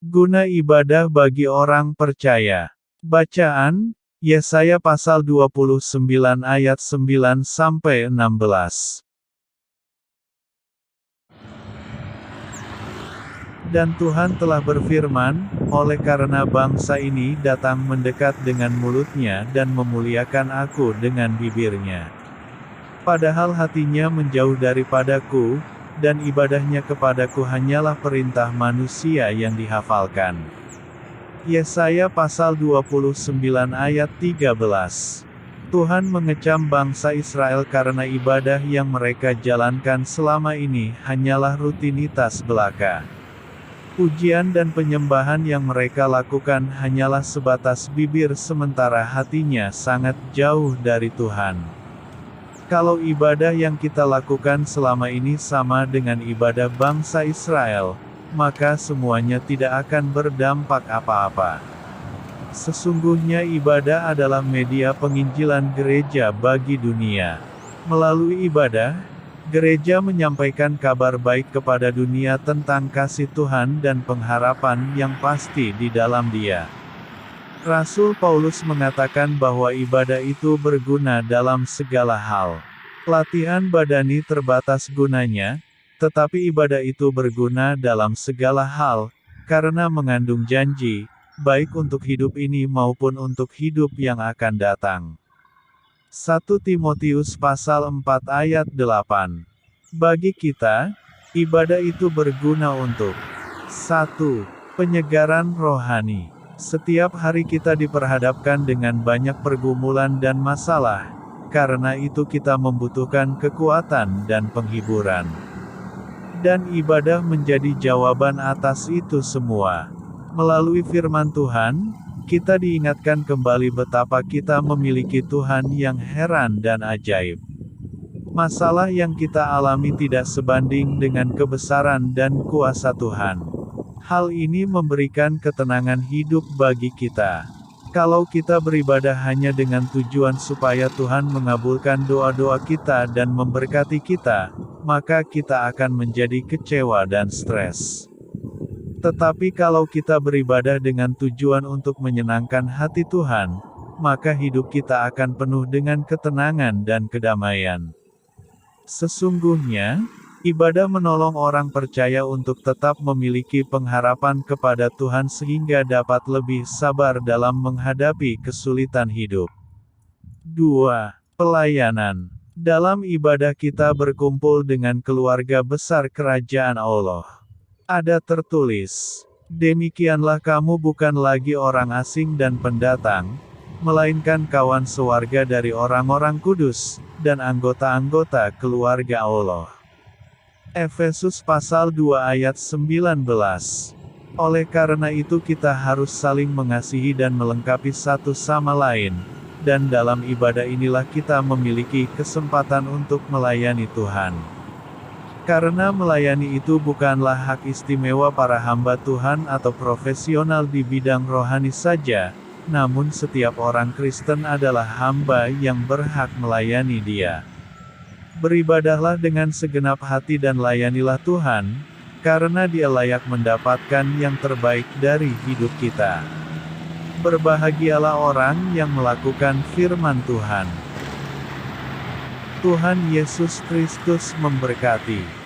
Guna ibadah bagi orang percaya. Bacaan, Yesaya pasal 29 ayat 9-16. Dan Tuhan telah berfirman, oleh karena bangsa ini datang mendekat dengan mulutnya dan memuliakan aku dengan bibirnya. Padahal hatinya menjauh daripadaku, dan ibadahnya kepadaku hanyalah perintah manusia yang dihafalkan. Yesaya pasal 29 ayat 13. Tuhan mengecam bangsa Israel karena ibadah yang mereka jalankan selama ini hanyalah rutinitas belaka. Pujian dan penyembahan yang mereka lakukan hanyalah sebatas bibir sementara hatinya sangat jauh dari Tuhan. Kalau ibadah yang kita lakukan selama ini sama dengan ibadah bangsa Israel, maka semuanya tidak akan berdampak apa-apa. Sesungguhnya ibadah adalah media penginjilan gereja bagi dunia. Melalui ibadah, gereja menyampaikan kabar baik kepada dunia tentang kasih Tuhan dan pengharapan yang pasti di dalam Dia. Rasul Paulus mengatakan bahwa ibadah itu berguna dalam segala hal. Latihan badani terbatas gunanya, tetapi ibadah itu berguna dalam segala hal, karena mengandung janji, baik untuk hidup ini maupun untuk hidup yang akan datang. 1 Timotius pasal 4 ayat 8. Bagi kita, ibadah itu berguna untuk 1. Penyegaran rohani. Setiap hari kita diperhadapkan dengan banyak pergumulan dan masalah, karena itu kita membutuhkan kekuatan dan penghiburan. Dan ibadah menjadi jawaban atas itu semua. Melalui firman Tuhan, kita diingatkan kembali betapa kita memiliki Tuhan yang heran dan ajaib. Masalah yang kita alami tidak sebanding dengan kebesaran dan kuasa Tuhan. Hal ini memberikan ketenangan hidup bagi kita. Kalau kita beribadah hanya dengan tujuan supaya Tuhan mengabulkan doa-doa kita dan memberkati kita, maka kita akan menjadi kecewa dan stres. Tetapi kalau kita beribadah dengan tujuan untuk menyenangkan hati Tuhan, maka hidup kita akan penuh dengan ketenangan dan kedamaian. Sesungguhnya, ibadah menolong orang percaya untuk tetap memiliki pengharapan kepada Tuhan sehingga dapat lebih sabar dalam menghadapi kesulitan hidup. 2. Pelayanan. Dalam ibadah kita berkumpul dengan keluarga besar kerajaan Allah. Ada tertulis, demikianlah kamu bukan lagi orang asing dan pendatang, melainkan kawan sewarga dari orang-orang kudus, dan anggota-anggota keluarga Allah. Efesus pasal 2 ayat 19. Oleh karena itu kita harus saling mengasihi dan melengkapi satu sama lain, dan dalam ibadah inilah kita memiliki kesempatan untuk melayani Tuhan. Karena melayani itu bukanlah hak istimewa para hamba Tuhan atau profesional di bidang rohani saja, namun setiap orang Kristen adalah hamba yang berhak melayani Dia. Beribadahlah dengan segenap hati dan layanilah Tuhan, karena Dia layak mendapatkan yang terbaik dari hidup kita. Berbahagialah orang yang melakukan firman Tuhan. Tuhan Yesus Kristus memberkati.